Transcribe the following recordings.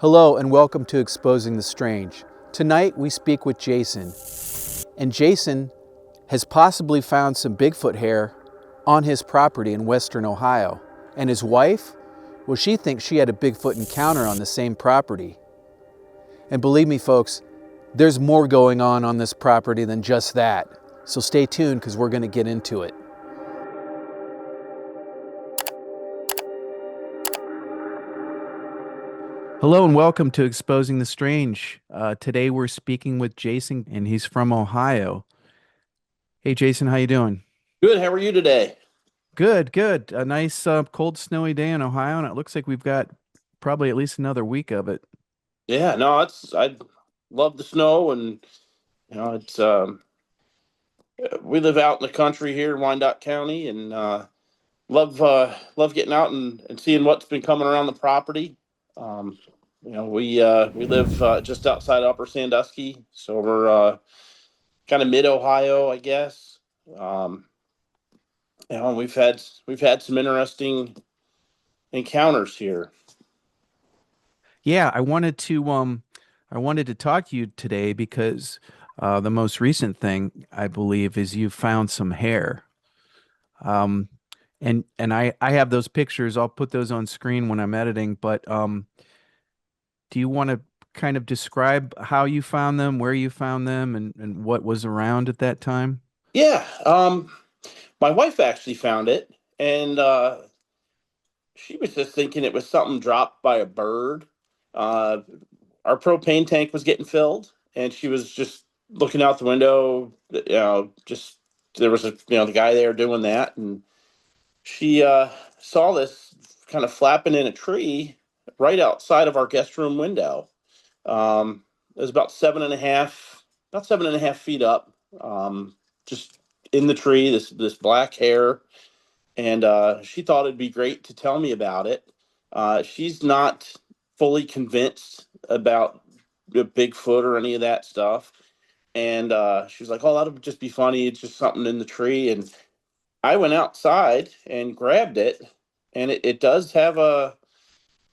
Hello and welcome to Exposing the Strange. Tonight we speak with Jason, and Jason has possibly found some Bigfoot hair on his property in western Ohio. And his wife, well, she thinks she had a Bigfoot encounter on the same property. And believe me folks, there's more going on this property than just that. So stay tuned because we're going to get into it. Hello and welcome to Exposing the Strange. Today we're speaking with Jason, and he's from Ohio. Hey Jason, how you doing? Good. How are you today? Good, good. A nice cold, snowy day in Ohio, and it looks like we've got probably at least another week of it. Yeah, no, I love the snow, and it's we live out in the country here in Wyandotte County, and love getting out and seeing what's been coming around the property. Um, we live just outside Upper Sandusky, so we're kind of mid Ohio, I guess. Um, and we've had some interesting encounters here. Yeah, I wanted to talk to you today because the most recent thing I believe is you found some hair. Um, and I have those pictures. I'll put those on screen when I'm editing. But do you want to kind of describe how you found them, where you found them, and what was around at that time? Yeah, my wife actually found it, and she was just thinking it was something dropped by a bird. Uh, our propane tank was getting filled, and she was just looking out the window. Just there was the guy there doing that, and she saw this kind of flapping in a tree right outside of our guest room window. It was about 7.5 feet up, just in the tree. This black hair, and she thought it'd be great to tell me about it. She's not fully convinced about the Bigfoot or any of that stuff, and she was like, "Oh, that'll just be funny. It's just something in the tree." And I went outside and grabbed it, and it does have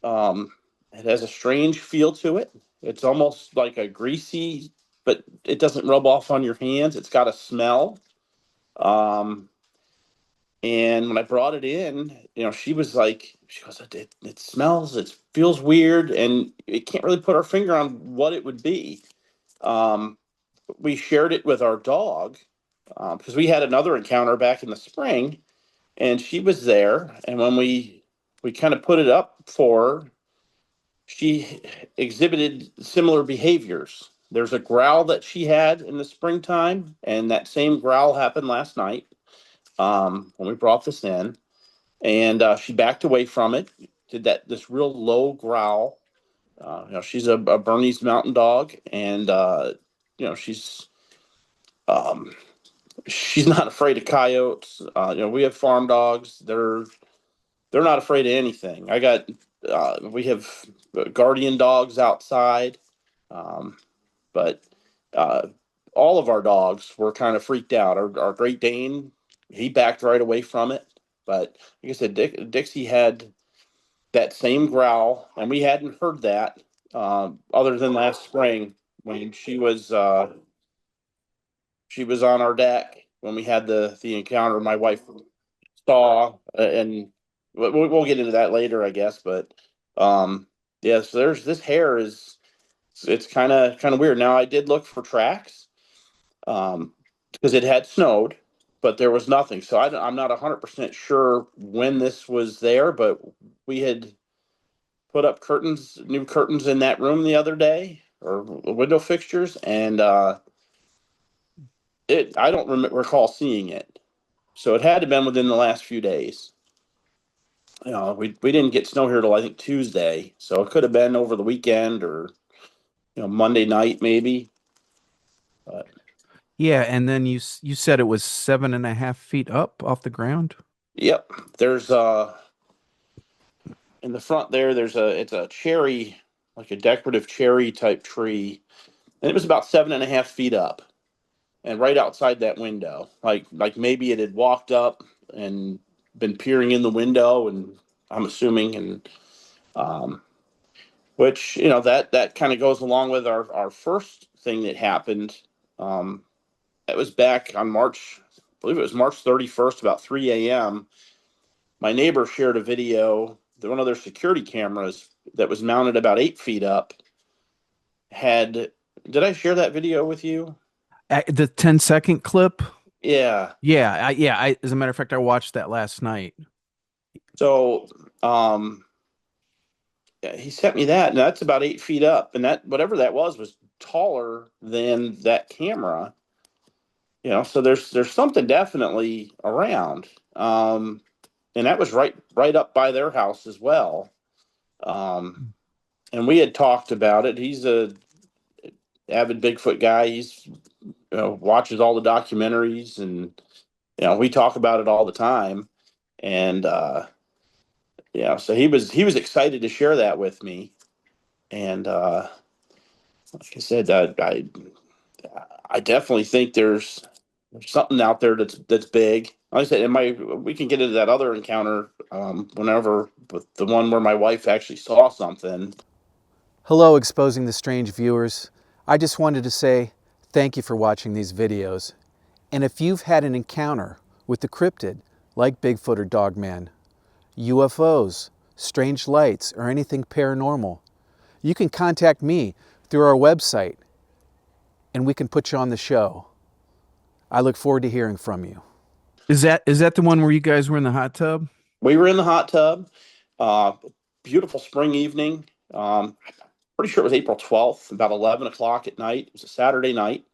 um, it has a strange feel to it. It's almost like a greasy, but it doesn't rub off on your hands. It's got a smell. Um, and when I brought it in, she was like, she goes, it smells, it feels weird, and it can't really put our finger on what it would be. Um, we shared it with our dog because we had another encounter back in the spring, and she was there. And when we kind of put it up for her, she exhibited similar behaviors. There's a growl that she had in the springtime, and that same growl happened last night when we brought this in, and she backed away from it. Did that this real low growl. She's a Bernese Mountain Dog, and she's um, she's not afraid of coyotes. We have farm dogs. They're not afraid of anything. We have guardian dogs outside, um, but uh, all of our dogs were kind of freaked out. Our Great Dane, he backed right away from it. But like I said, Dixie had that same growl, and we hadn't heard that other than last spring when she was on our deck when we had the encounter. My wife saw, and we'll get into that later, I guess. But yeah, so there's this hair is it's kind of weird. Now I did look for tracks because it had snowed, but there was nothing. So I'm not 100% sure when this was there, but we had put up new curtains in that room the other day, or window fixtures, and it I don't recall seeing it. So it had to have been within the last few days. We didn't get snow here till I think Tuesday, so it could have been over the weekend or Monday night maybe. But Yeah, and then you said it was 7.5 feet up off the ground. yep, there's in the front there. It's a cherry, like a decorative cherry type tree, and it was about 7.5 feet up, and right outside that window, like maybe it had walked up and been peering in the window, and I'm assuming, and um, which, that kind of goes along with our first thing that happened. Um, it was back on I believe it was March 31st, about 3 a.m. My neighbor shared a video that one of their security cameras that was mounted about 8 feet up had. Did I share that video with you? The 10-second clip. Yeah. As a matter of fact, I watched that last night. So, yeah, he sent me that, and that's about 8 feet up, and that whatever that was taller than that camera. So there's something definitely around. And that was right up by their house as well. Um, and we had talked about it. He's a avid Bigfoot guy. He's watches all the documentaries, and we talk about it all the time. And so he was excited to share that with me. And like I said, I definitely think there's something out there that's big. Like I said, we can get into that other encounter whenever, but the one where my wife actually saw something. Hello, Exposing the Strange viewers. I just wanted to say thank you for watching these videos. And if you've had an encounter with the cryptid, like Bigfoot or Dogman, UFOs, strange lights, or anything paranormal, you can contact me through our website and we can put you on the show. I look forward to hearing from you. Is that the one where you guys were in the hot tub? We were in the hot tub, uh, beautiful spring evening. Pretty sure it was April 12th, about 11 o'clock at night. It was a Saturday night.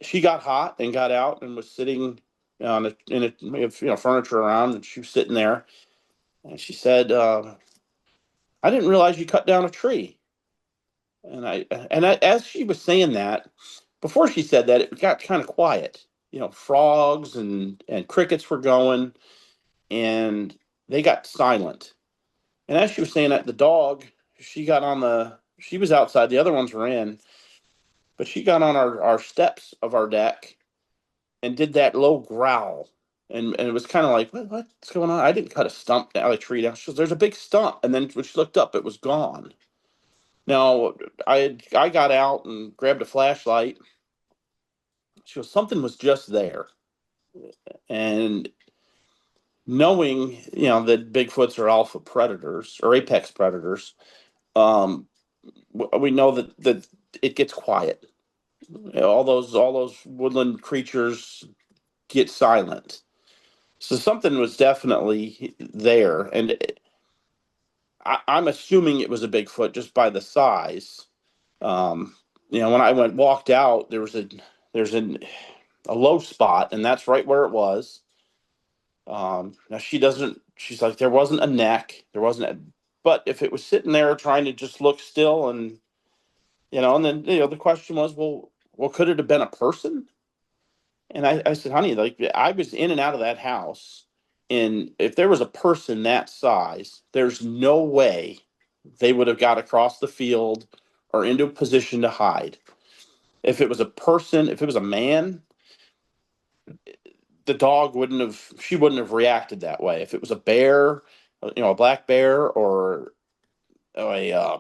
She got hot and got out and was sitting we have furniture around, and she was sitting there, and she said, "I didn't realize you cut down a tree." As she was saying that, before she said that, it got kind of quiet. Frogs and crickets were going, and they got silent. And as she was saying that, the dog, she was outside, the other ones were in, but she got on our steps of our deck and did that low growl. And it was kind of like, what's going on? I didn't cut a stump down, a tree down. She goes, there's a big stump. And then when she looked up, it was gone. Now, I got out and grabbed a flashlight. She goes, something was just there. And knowing, that Bigfoots are alpha predators or apex predators, um, we know that it gets quiet. All those woodland creatures get silent. So something was definitely there, and I'm assuming it was a Bigfoot just by the size. Um, when I walked out, there's a low spot, and that's right where it was. Now she doesn't. She's like, there wasn't a neck, there wasn't a. But if it was sitting there trying to just look still, and then the question was, well, could it have been a person? And I said, honey, like I was in and out of that house, and if there was a person that size, there's no way they would have got across the field or into a position to hide. If it was a person, if it was a man, the dog wouldn't have, she wouldn't have reacted that way. If it was a bear, a black bear or a,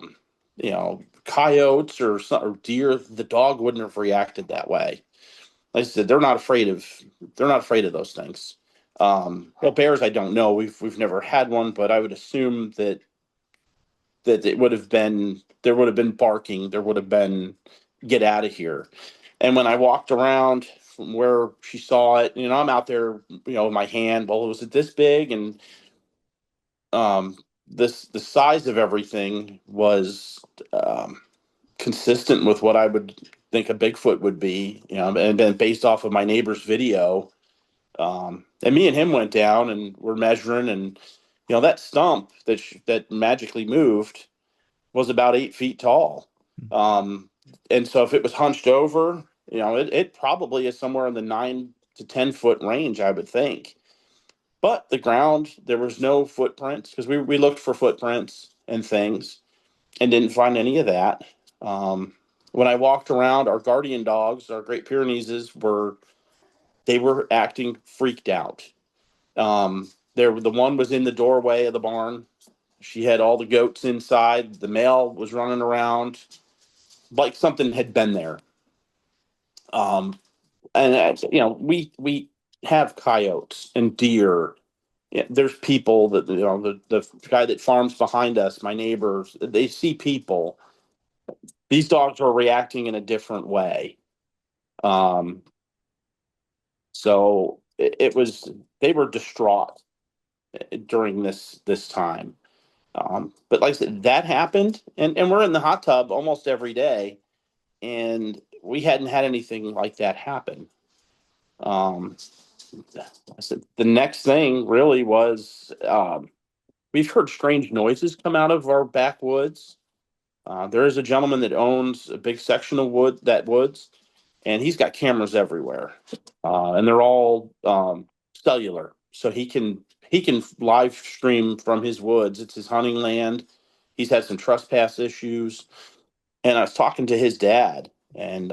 coyotes or deer, the dog wouldn't have reacted that way. Like I said, they're not afraid of those things. Well, bears, I don't know. We've never had one, but I would assume that there would have been barking. There would have been get out of here. And when I walked around from where she saw it, I'm out there, with my hand. Well, was it this big? And um, the size of everything was consistent with what I would think a Bigfoot would be. And then based off of my neighbor's video, and me and him went down and we're measuring, and that stump that magically moved was about 8 feet tall. And so if it was hunched over, it probably is somewhere in the 9 to 10 foot range, I would think. But the ground, there was no footprints because we looked for footprints and things and didn't find any of that. Um, when I walked around, our guardian dogs, our Great Pyrenees, were acting freaked out. The one was in the doorway of the barn. She had all the goats inside. The male was running around like something had been there. Um, and we have coyotes and deer. Yeah, there's people that the guy that farms behind us, my neighbors, they see people. These dogs are reacting in a different way. Um, so it was they were distraught during this time. But like I said, that happened, and we're in the hot tub almost every day, and we hadn't had anything like that happen. Um, I said the next thing really was we've heard strange noises come out of our backwoods. There is a gentleman that owns a big section of woods, and he's got cameras everywhere, and they're all cellular, so he can live stream from his woods. It's his hunting land. He's had some trespass issues, and I was talking to his dad, and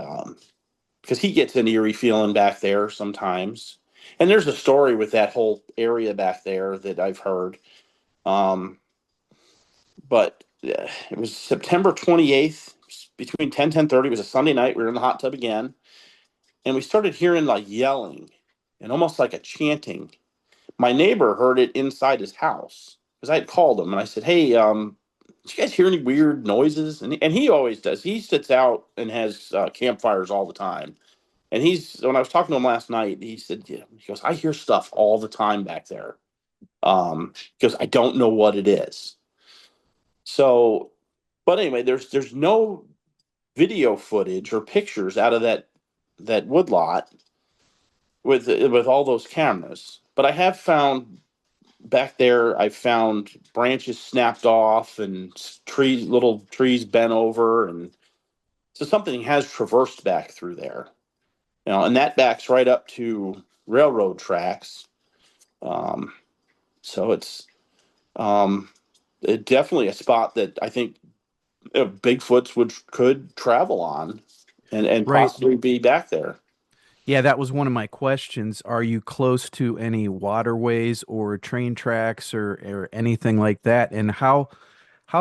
because he gets an eerie feeling back there sometimes, and there's a story with that whole area back there that I've heard. Um, but it was September 28th between 10:30. It was a Sunday night. We were in the hot tub again, and we started hearing like yelling and almost like a chanting. My neighbor heard it inside his house because I had called him and I said, "Hey, did you guys hear any weird noises?" And he always does. He sits out and has campfires all the time. And when I was talking to him last night, he said, yeah, he goes, "I hear stuff all the time back there." Because I don't know what it is. So, but anyway, there's no video footage or pictures out of that woodlot with all those cameras. But I have found back there, I found branches snapped off and little trees bent over, and so something has traversed back through there. And that backs right up to railroad tracks. Um, so um, it's definitely a spot that I think Bigfoots could travel on and Right. possibly be back there. Yeah, that was one of my questions. Are you close to any waterways or train tracks or anything like that? And how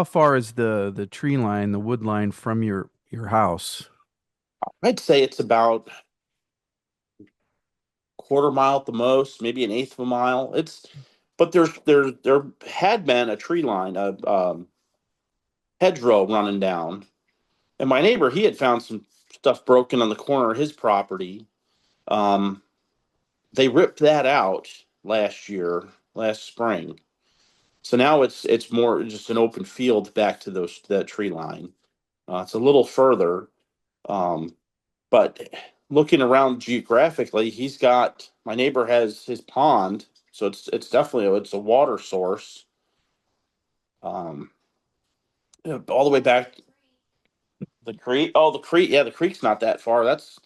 far is the tree line, the wood line from your house? I'd say it's about quarter mile at the most, maybe an eighth of a mile. But there had been a tree line, a hedgerow running down, and my neighbor he had found some stuff broken on the corner of his property. Um, they ripped that out last spring. So now it's more just an open field back to that tree line. It's a little further, um, but looking around geographically, my neighbor has his pond, so it's definitely it's a water source. Um, all the way back the creek. Oh, the creek. Yeah, the creek's not that far. That's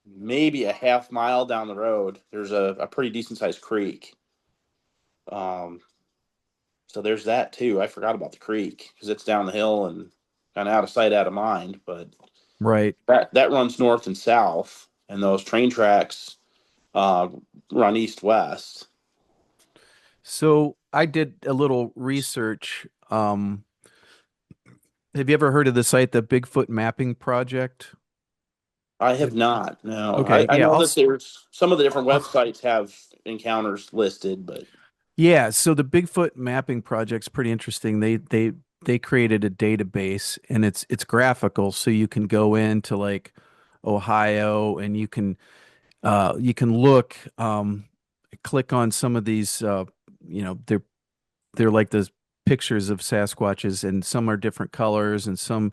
maybe a half mile down the road. There's a pretty decent sized creek. Um, so there's that too. I forgot about the creek because it's down the hill and kind of out of sight, out of mind. But Right. that runs north and south, and those train tracks uh, run east west. So I did a little research. Have you ever heard of the site, the Bigfoot Mapping Project? I have not. No, Okay, I yeah, know that there's some of the different websites have encounters listed, but yeah. So the Bigfoot Mapping Project's pretty interesting. They created a database, and it's graphical, so you can go into like Ohio, and you can look, click on some of these, they're like those pictures of Sasquatches, and some are different colors, and some.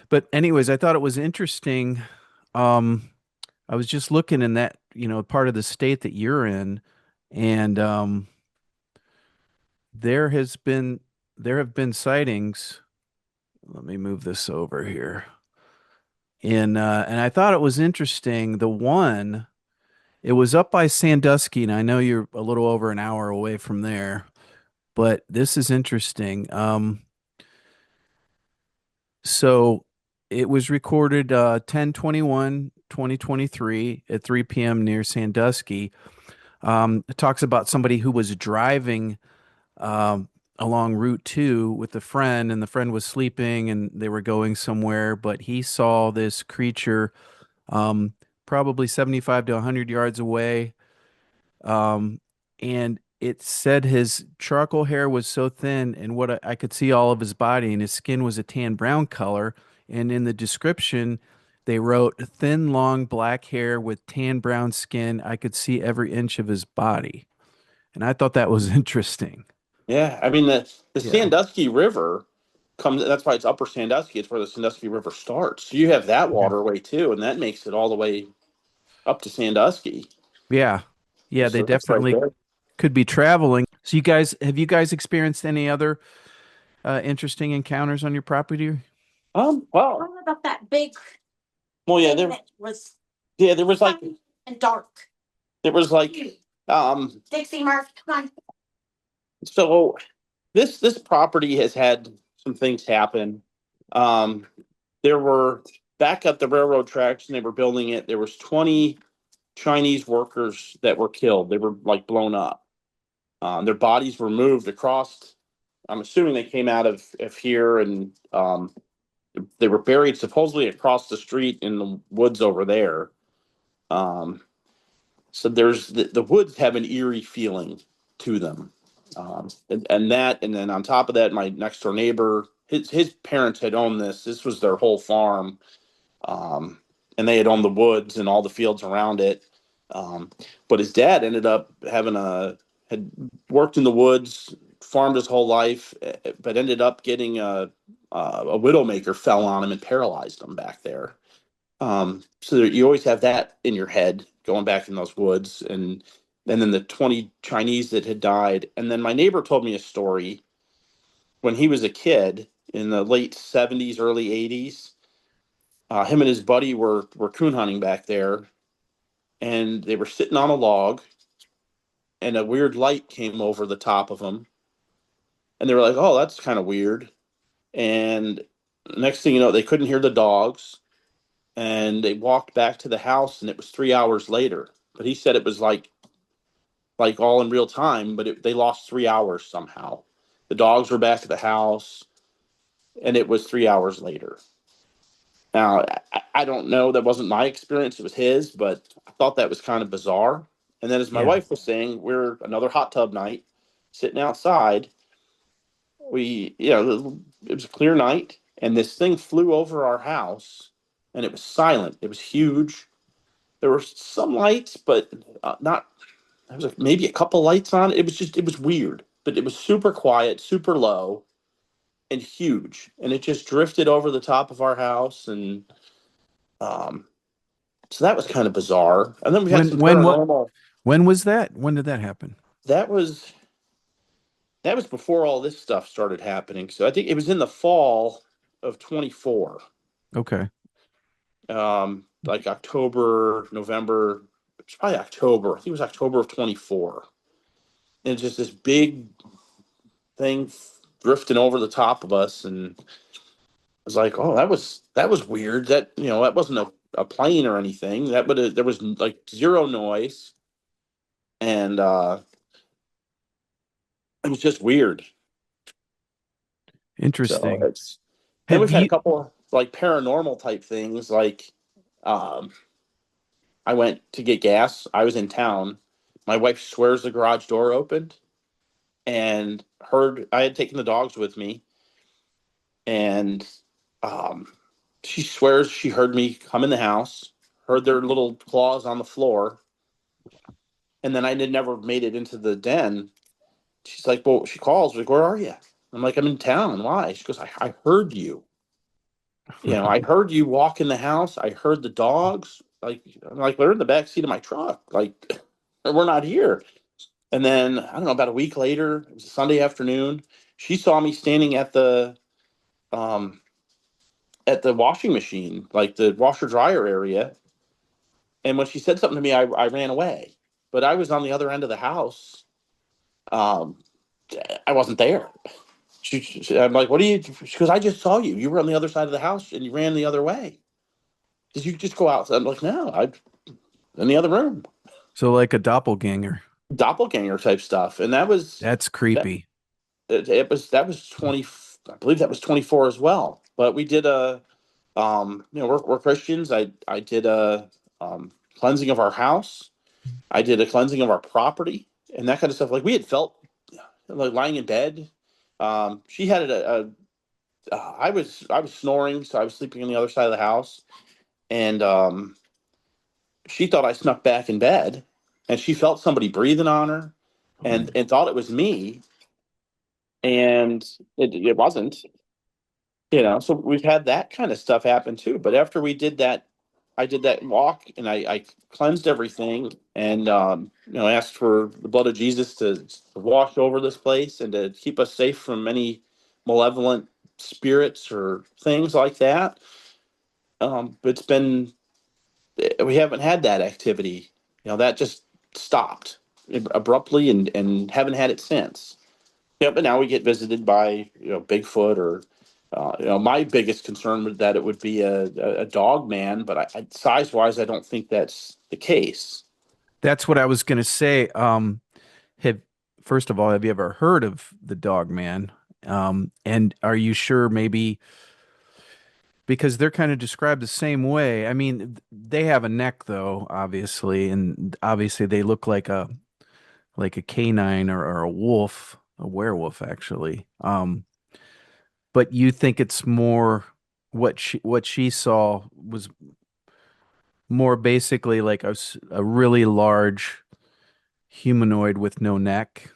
But anyways, I thought it was interesting. Um, I was just looking in that, part of the state that you're in, and there has been there have been sightings. Let me move this over here. And I thought it was interesting. It was up by Sandusky, and I know you're a little over an hour away from there, but this is interesting. So it was recorded 10/21/2023 at 3 p.m. near Sandusky. It talks about somebody who was driving along Route 2 with a friend, and the friend was sleeping and they were going somewhere, but he saw this creature um, probably 75 to 100 yards away. Um, and it said his charcoal hair was so thin, and what I could see all of his body, and his skin was a tan brown color. And in the description, they wrote thin, long black hair with tan brown skin. I could see every inch of his body. And I thought that was interesting. Yeah, I mean the Yeah. Sandusky River comes. That's why it's Upper Sandusky. It's where the Sandusky River starts. So you have that Okay. waterway too, and that makes it all the way up to Sandusky. Yeah. Yeah, they So that's right definitely there. could be traveling. So have you guys experienced any other interesting encounters on your property? Well, What about that big well, yeah, thing that was there was like sun and dark? there was like Dixie Murphy, come on. so this property has had some things happen. Um, there were back up the railroad tracks and they were building it. There was 20 Chinese workers that were killed. They were like blown up. Their bodies were moved across. I'm assuming they came out of here and they were buried supposedly across the street in the woods over there. Um, so there's the woods have an eerie feeling to them. And then on top of that, my next door neighbor, his parents had owned this. This was their whole farm, um, and they had owned the woods and all the fields around it. Um, but his dad ended up had worked in the woods, farmed his whole life, but ended up getting a widowmaker fell on him and paralyzed him back there. So you always have that in your head going back in those woods, and then the 20 Chinese that had died. And then my neighbor told me a story when he was a kid in the late 70s, early 80s. Him and his buddy were coon hunting back there, and they were sitting on a log, and a weird light came over the top of them, and they were like, "Oh, that's kind of weird." And next thing you know, they couldn't hear the dogs, and they walked back to the house, and it was 3 hours later. But he said it was like all in real time, but they lost 3 hours somehow. The dogs were back at the house, and it was 3 hours later. Now, I don't know. That wasn't my experience. It was his, but I thought that was kind of bizarre. And then, as my Yeah. wife was saying, we're another hot tub night sitting outside. It was a clear night, and this thing flew over our house, and it was silent. It was huge. There were some lights, but not. There was like maybe a couple lights on. It was weird, but it was super quiet, super low, and huge. And it just drifted over the top of our house, and um, so that was kind of bizarre. And then we had When some when what paranormal. when was that? When did that happen? That was that was before all this stuff started happening. So I think it was in the fall of 24. Okay. Like October, November. It's probably October. I think it was October of 24. And it's just this big thing drifting over the top of us, and I was like, "Oh, that was weird. That wasn't a plane or anything. There was like zero noise, and it was just weird." So Interesting. it's then Have we've had a you couple of, like paranormal type things. Like um, I went to get gas. I was in town. My wife swears the garage door opened, and heard I had taken the dogs with me, and um, she swears she heard me come in the house, heard their little claws on the floor, and then I had never made it into the den. She's like, "Well," she calls, like, "Where are you?" I'm like, "I'm in town." Why? She goes, I heard you. I heard you walk in the house. I heard the dogs. Like, I'm like, "They're in the back seat of my truck. Like, we're not here." And then I don't know, about a week later, it was a Sunday afternoon. She saw me standing um at the washing machine, like the washer dryer area. And when she said something to me, I ran away. But I was on the other end of the house. Um, I wasn't there. I'm like, "What are you?" She goes, "I just saw you. You were on the other side of the house and you ran the other way. Did you just go out?" I'm like, "No, I'm in the other room." So like a doppelganger? Doppelganger type stuff. And that was That's that. creepy. that was 20. I believe that was 24 as well. But we did we're Christians. I did a cleansing of our house. I did a cleansing of our property and that kind of stuff. Like we had felt like lying in bed. She had I was snoring, so I was sleeping on the other side of the house, and she thought I snuck back in bed, and she felt somebody breathing on her, and thought it was me, and it wasn't. So we've had that kind of stuff happen too. But after we did that, I did that walk and I cleansed everything and asked for the blood of Jesus to wash over this place and to keep us safe from any malevolent spirits or things like that. It's been we haven't had that activity. That just stopped abruptly and haven't had it since. Yeah, but now we get visited by Bigfoot or my biggest concern was that it would be a dog man, but size wise, I don't think that's the case. That's what I was going to say. Have First of all, have you ever heard of the dog man? And are you sure maybe because they're kind of described the same way? I mean, they have a neck though, obviously, and obviously they look like a canine or a wolf, a werewolf actually. But you think it's more what she saw was more basically like a really large humanoid with no neck.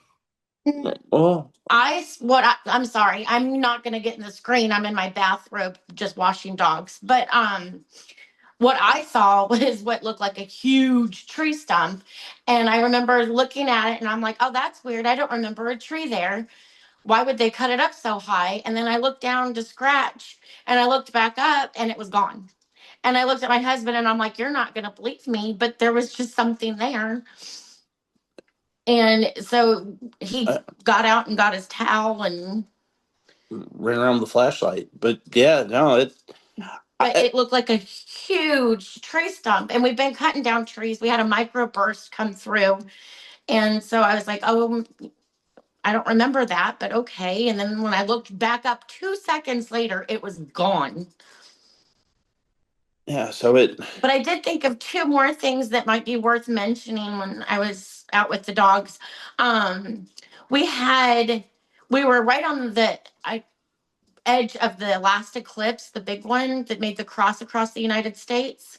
Oh, I'm sorry. I'm not gonna get in the screen. I'm in my bathrobe just washing dogs. But what I saw was what looked like a huge tree stump. And I remember looking at it and I'm like, oh, that's weird. I don't remember a tree there. Why would they cut it up so high? And then I looked down to scratch and I looked back up and it was gone. And I looked at my husband and I'm like, you're not going to believe me, but there was just something there. And so he got out and got his towel and ran around with the flashlight. But yeah, no, it looked like a huge tree stump. And we've been cutting down trees. We had a microburst come through. And so I was like, oh, I don't remember that, but okay. And then when I looked back up 2 seconds later, it was gone. yeah. But I did think of two more things that might be worth mentioning when I was out with the dogs. Um, we had, we were right on the edge of the last eclipse, the big one that made the cross across the United States.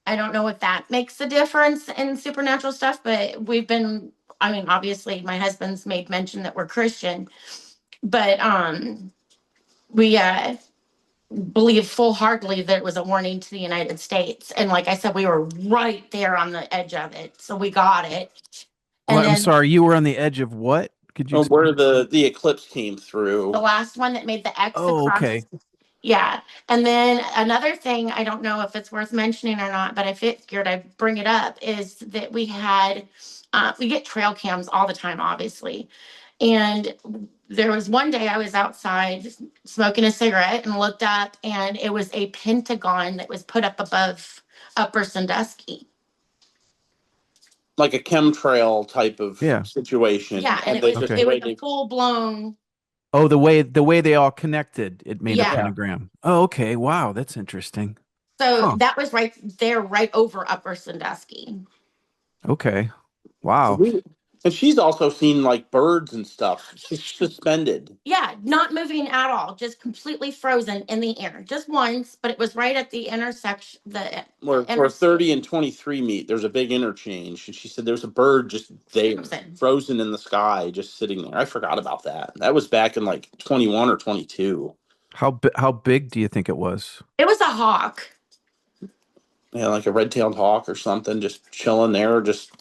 I don't know if that makes a difference in supernatural stuff, but obviously my husband's made mention that we're Christian, but we believe full-heartedly that it was a warning to the United States. And like I said, we were right there on the edge of it. So we got it. And I'm then sorry, you were on the edge of what? Could you where explain? the eclipse came through. the last one that made the X Oh, across. okay. Yeah. And then another thing, I don't know if it's worth mentioning or not, but I figured I'd bring it up, is that we get trail cams all the time, obviously. And there was one day I was outside smoking a cigarette and looked up, and it was a pentagon that was put up above Upper Sandusky. Like a chemtrail type of situation. Yeah, and they it was a full blown. Oh, the way they all connected, it made a Yeah. pentagram. Oh, okay. Wow, that's interesting. So Huh. that was right there, right over Upper Sandusky. Okay. Wow. And she's also seen like birds and stuff suspended. Yeah, not moving at all, just completely frozen in the air. Just once, but it was right at the intersection. Where 30 and 23 meet, there's a big interchange. And she said there's a bird just there, frozen in the sky, just sitting there. I forgot about that. That was back in like 21 or 22. How big do you think it was? It was a hawk. Yeah, like a red-tailed hawk or something, just chilling there, just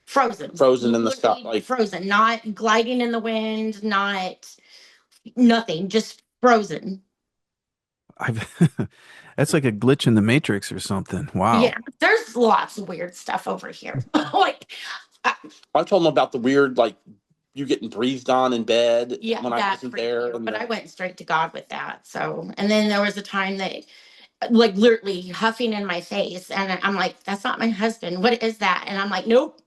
frozen in the sky, like frozen, not gliding in the wind, nothing, just frozen. That's like a glitch in the Matrix or something. Wow. Yeah, there's lots of weird stuff over here. Like I told them about the weird, like you getting breathed on in bed. Yeah, when I wasn't there, but I went straight to God with that. So, and then there was a time that, like, literally huffing in my face, and I'm like, "That's not my husband. What is that?" And I'm like, "Nope."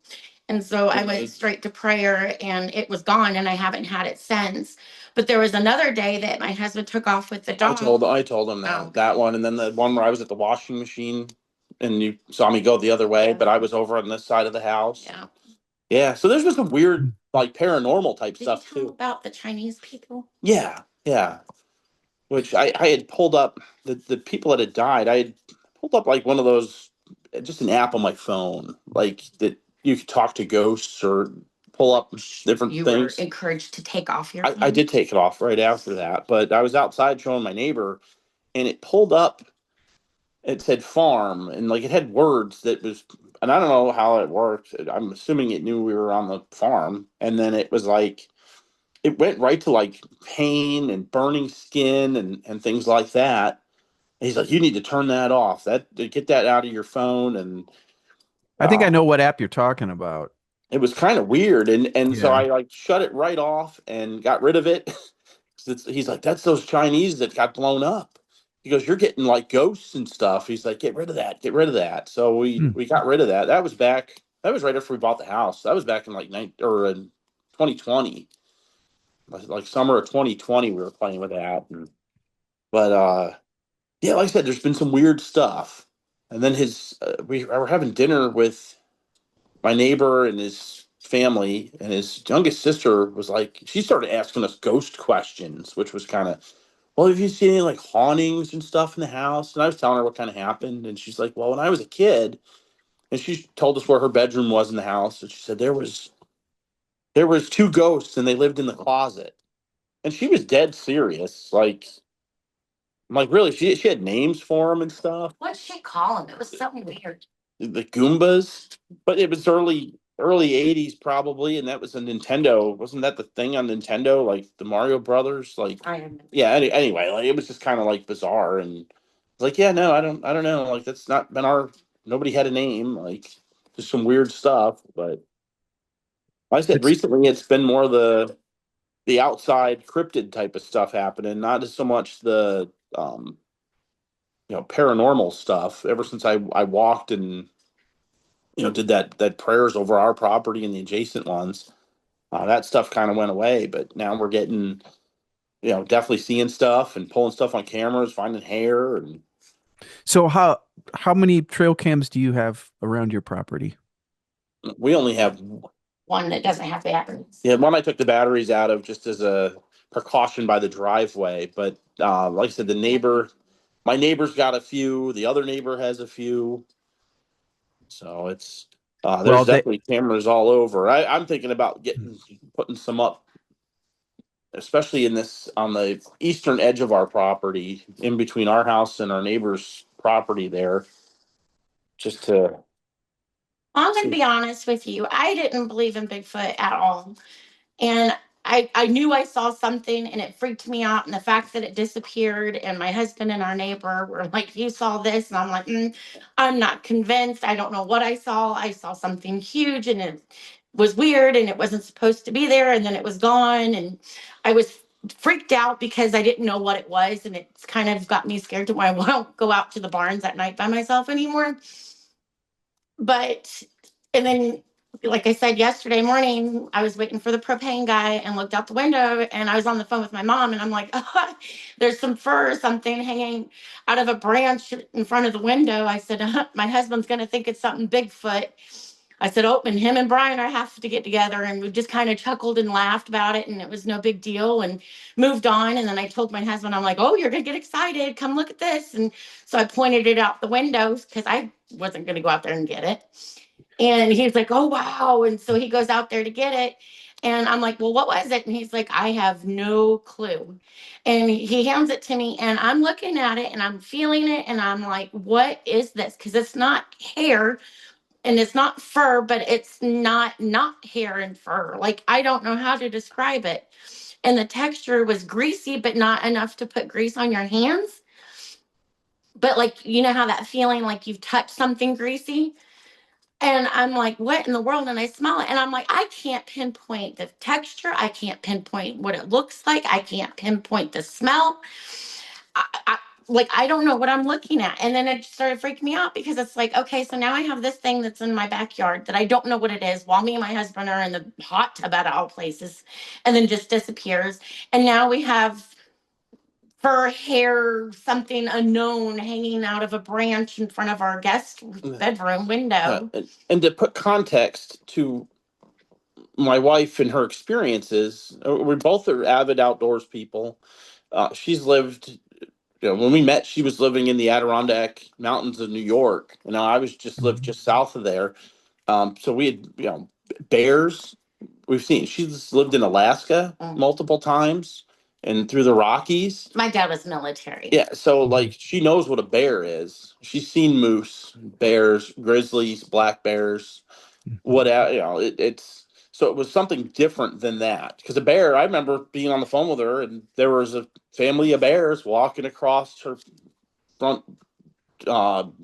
And so I went straight to prayer and it was gone and I haven't had it since. But there was another day that my husband took off with the dog. I told him that Oh. that one, and then the one where I was at the washing machine, and you saw me go the other way, but I was over on this side of the house. Yeah. Yeah. So there's been some weird, like paranormal type Did stuff you tell too. about the Chinese people? Yeah. Yeah. Which I had pulled up the people that had died. I had pulled up like one of those, just an app on my phone, like that you could talk to ghosts or pull up different You things. were encouraged to take off your phone? I did take it off right after that, but I was outside showing my neighbor, and it pulled up. It said farm, and like it had words that was, and I don't know how it worked. I'm assuming it knew we were on the farm, and then it was like it went right to like pain and burning skin and things like that. And he's like, you need to turn that off. That get that out of your phone. And I think I know what app you're talking about. it was kind of weird. And so Yeah. I like shut it right off and got rid of it. He's like, that's those Chinese that got blown up. He goes, you're getting like ghosts and stuff. He's like, get rid of that, get rid of that. So we got rid of that. That was back. That was right after we bought the house. That was back in like in 2020, like summer of 2020. We were playing with that, but yeah, like I said, there's been some weird stuff. And then we were having dinner with my neighbor and his family, and his youngest sister was like, she started asking us ghost questions, which was kind of, well, have you seen any like hauntings and stuff in the house? And I was telling her what kind of happened, and she's like, well, when I was a kid, and she told us where her bedroom was in the house, and she said there was two ghosts, and they lived in the closet, and she was dead serious, like. I'm like, really? She had names for them and stuff. What'd she call them? It was something weird. The Goombas, but it was early '80s probably, and that was a Nintendo. Wasn't that the thing on Nintendo, like the Mario Brothers? Like, I am. yeah. Anyway, like it was just kind of like bizarre, and like, yeah, no, I don't know. Like that's not been our. Nobody had a name. Like just some weird stuff. But like I said, It's recently it's been more the outside cryptid type of stuff happening, not as so much the paranormal stuff. Ever since I walked and did that prayers over our property and the adjacent ones, that stuff kind of went away. But now we're getting definitely seeing stuff and pulling stuff on cameras, finding hair, and so how many trail cams do you have around your property? we only have One that doesn't have batteries. yeah, one I took the batteries out of just as a precaution by the driveway. But like I said, my neighbor's got a few, the other neighbor has a few. So it's there's Well, definitely cameras all over. I'm thinking about putting some up, especially in this on the eastern edge of our property, in between our house and our neighbor's property there, just to. I'm going to be honest with you. I didn't believe in Bigfoot at all. And I knew I saw something and it freaked me out. And the fact that it disappeared, and my husband and our neighbor were like, you saw this. And I'm like, I'm not convinced. I don't know what I saw. I saw something huge and it was weird and it wasn't supposed to be there. And then it was gone. And I was freaked out because I didn't know what it was. And it's kind of got me scared to where I won't go out to the barns at night by myself anymore. But, and then, like I said, yesterday morning, I was waiting for the propane guy and looked out the window, and I was on the phone with my mom, and I'm like, oh, there's some fur or something hanging out of a branch in front of the window. I said, my husband's going to think it's something Bigfoot. I said, oh, and him and Brian are have to get together. And we just kind of chuckled and laughed about it. And it was no big deal and moved on. And then I told my husband, I'm like, oh, you're going to get excited. Come look at this. And so I pointed it out the windows because I wasn't going to go out there and get it. And he's like, oh, wow. And so he goes out there to get it. And I'm like, well, what was it? And he's like, I have no clue. And he hands it to me and I'm looking at it and I'm feeling it. And I'm like, what is this? Because it's not hair and it's not fur, but it's not hair and fur. Like, I don't know how to describe it. And the texture was greasy, but not enough to put grease on your hands. But like, you know how that feeling like you've touched something greasy? And I'm like, what in the world? And I smell it. And I'm like, I can't pinpoint the texture. I can't pinpoint what it looks like. I can't pinpoint the smell. like I don't know what I'm looking at. And then it started freaking me out because it's like, okay, so now I have this thing that's in my backyard that I don't know what it is while me and my husband are in the hot tub at all places and then just disappears. And now we have fur hair, something unknown hanging out of a branch in front of our guest bedroom window. And to put context to my wife and her experiences, we both are avid outdoors people. She's lived, when we met, she was living in the Adirondack Mountains of New York, and I was just lived just south of there. So we had, bears. We've seen. She's lived in Alaska multiple times, and through the Rockies. My dad was military. Yeah, so like she knows what a bear is. She's seen moose, bears, grizzlies, black bears, whatever. It's so it was something different than that. Because a bear, I remember being on the phone with her, and there was a family of bears walking across her front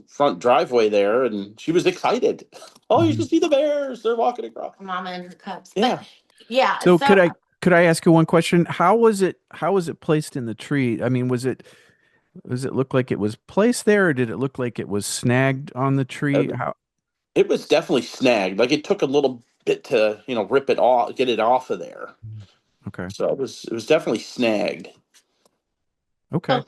front driveway there, and she was excited. Oh, you should see the bears! They're walking across. Mama and her cubs. Yeah. But yeah. So could I ask you one question? How was it placed in the tree? I mean, does it look like it was placed there, or did it look like it was snagged on the tree? How? It was definitely snagged. Like it took a little bit to, rip it off, get it off of there. Okay. So it was definitely snagged. Okay.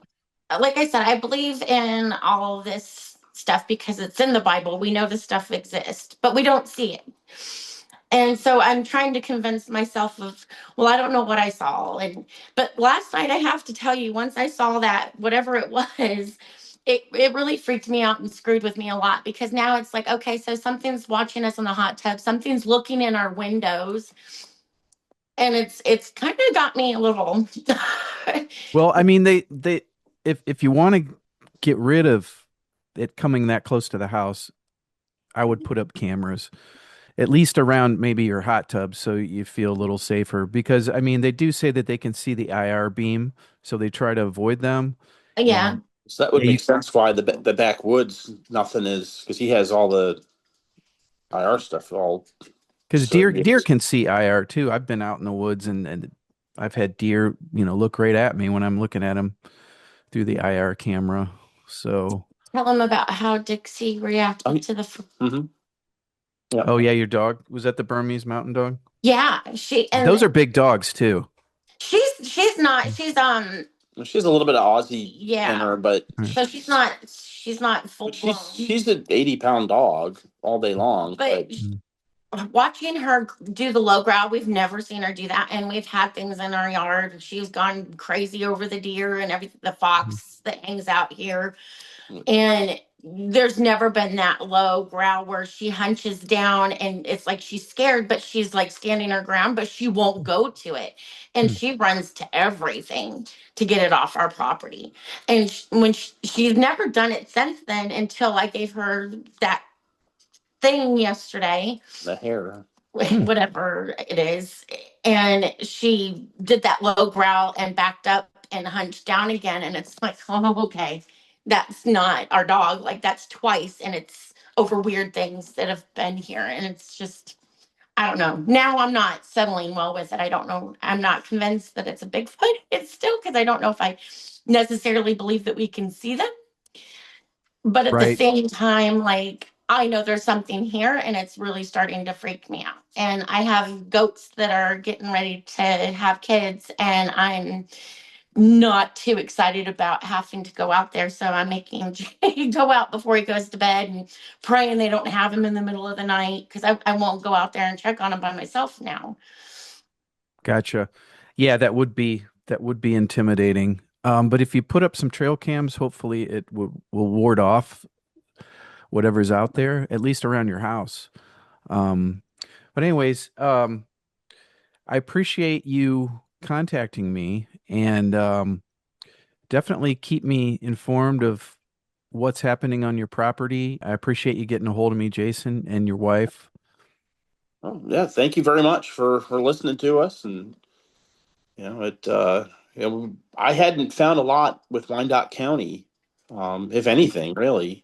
Like I said, I believe in all this stuff because it's in the Bible. We know this stuff exists, but we don't see it. And so I'm trying to convince myself of, well, I don't know what I saw. But last night I have to tell you, once I saw that, whatever it was, it really freaked me out and screwed with me a lot because now it's like, okay, so something's watching us in the hot tub, something's looking in our windows. And it's kind of got me a little. Well, I mean, they if you want to get rid of it coming that close to the house, I would put up cameras, at least around maybe your hot tub, so you feel a little safer. Because I mean, they do say that they can see the IR beam, so they try to avoid them. Yeah. So that would make sense why the backwoods nothing is, because he has all the IR stuff all. Because deer can see IR too. I've been out in the woods and I've had deer, look right at me when I'm looking at them through the IR camera. So Tell them about how Dixie reacted to the. Mm-hmm. Yeah. Oh yeah, your dog was that the Burmese mountain dog? Yeah, those are big dogs too. She's not. She's She has a little bit of Aussie Yeah. in her, but so she's not full blown. she's an 80-pound dog all day long. But watching her do the low growl, we've never seen her do that, and we've had things in our yard. She's gone crazy over the deer and everything, the fox that hangs out here, and there's never been that low growl where she hunches down and it's like she's scared, but she's like standing her ground, but she won't go to it, and she runs to everything to get it off our property. And she's never done it since then until I gave her that thing yesterday, the hair, whatever it is, and she did that low growl and backed up and hunched down again, and it's like, oh, okay, that's not our dog. Like that's twice, and it's over weird things that have been here, and it's just, I don't know. Now I'm not settling well with it. I don't know. I'm not convinced that it's a Bigfoot. It's still, because I don't know if I necessarily believe that we can see them, but at the same time, like, I know there's something here and it's really starting to freak me out. And I have goats that are getting ready to have kids, and I'm not too excited about having to go out there. So I'm making Jay go out before he goes to bed and praying they don't have him in the middle of the night, because I won't go out there and check on him by myself now. Gotcha. Yeah, that would be intimidating. But if you put up some trail cams, hopefully it will ward off whatever's out there, at least around your house. But anyways, I appreciate you contacting me, and definitely keep me informed of what's happening on your property. I appreciate you getting a hold of me, Jason, and your wife. Oh, yeah, thank you very much for listening to us. And I hadn't found a lot with Wyandotte County, if anything, really.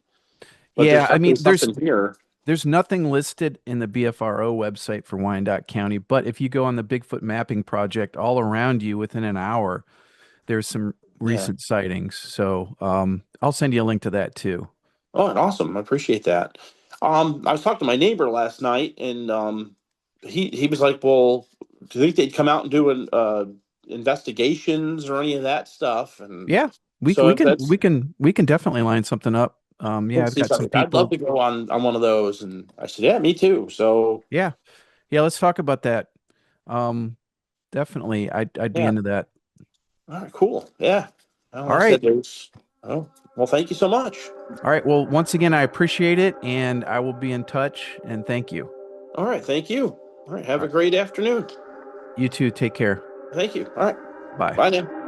But yeah, I mean, here. There's nothing listed in the BFRO website for Wyandotte County, but if you go on the Bigfoot Mapping Project, all around you within an hour, there's some Yeah. recent sightings. So I'll send you a link to that too. Oh, and awesome. I appreciate that. I was talking to my neighbor last night, and he was like, "Well, do you think they'd come out and do investigations or any of that stuff?" And Yeah, we so we if can that's definitely line something up. Yeah, let's I've see got some something. I'd love people. to go on one of those. And I said, "Yeah, me too." So Yeah, yeah, let's talk about that. Um, Definitely, I'd be yeah, into that. all right, cool. Yeah. Well, All like I right. said, there's. Oh, well, thank you so much. All right. Well, once again, I appreciate it, and I will be in touch. And thank you. All right, thank you. All right, have All a right. great afternoon. You too. Take care. Thank you. All right, Bye. bye now.